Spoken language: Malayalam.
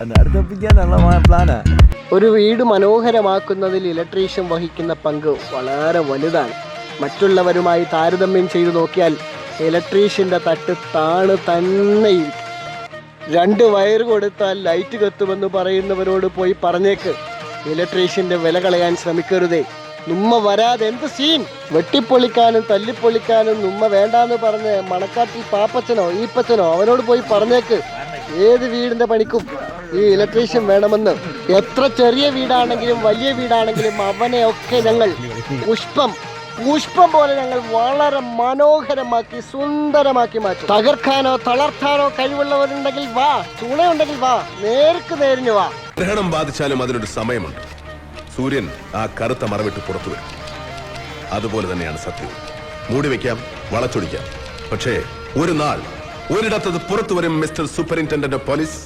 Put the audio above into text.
അടുപ്പിക്കാനുള്ള പ്ലാനാ. ഒരു വീട് മനോഹരമാക്കുന്നതിൽ ഇലക്ട്രീഷ്യൻ വഹിക്കുന്ന പങ്ക് വളരെ വലുതാണ്. മറ്റുള്ളവരുമായി താരതമ്യം ചെയ്തു നോക്കിയാൽ ഇലക്ട്രീഷ്യൻ്റെ തട്ട് താണ് തന്നെ ഇരിക്കും. 2 വയർ കൊടുത്താൽ ലൈറ്റ് കത്തുമെന്ന് പറയുന്നവരോട് പോയി പറഞ്ഞേക്ക്, ഇലക്ട്രീഷ്യൻ്റെ വില കളയാൻ ശ്രമിക്കരുതേ. നുമ്മ വരാതെ എന്ത് സീൻ. വെട്ടിപ്പൊളിക്കാനും തല്ലിപ്പൊളിക്കാനും നുമ്മ വേണ്ടാന്ന് പറഞ്ഞ് മണക്കാട്ടിൽ പാപ്പച്ചനോ ഈപ്പച്ചനോ അവനോട് പോയി പറഞ്ഞേക്ക്, ഏത് വീടിൻ്റെ പണിക്കും ഈ ഇലക്ട്രീഷ്യൻ വേണമെന്ന്. എത്ര ചെറിയ വീടാണെങ്കിലും വലിയ വീടാണെങ്കിലും അവനെയൊക്കെ ഞങ്ങൾ പുഷ്പം പോലെ ഞങ്ങൾ വളരെ മനോഹരമാക്കി സുന്ദരമാക്കി മാറ്റും. തകർക്കാനോ തളർത്താനോ കഴിവുള്ളവരുണ്ടെങ്കിൽ വാ, ചൂണയുണ്ടെങ്കിൽ വാ, നേർക്ക് നേരിഞ്ഞു വാ. ഗ്രഹണം ബാധിച്ചാലും അതിനൊരു സമയമുണ്ട്. സൂര്യൻ ആ കറുത്ത മറവിട്ട് പുറത്തു വരും. അതുപോലെ തന്നെയാണ് സത്യം. മൂടിവെക്കാം, വളച്ചൊടിക്കാം, പക്ഷേ ഒരു നാൾ ഒരിടത്തത് പുറത്തു വരും. Mister superintendent of police.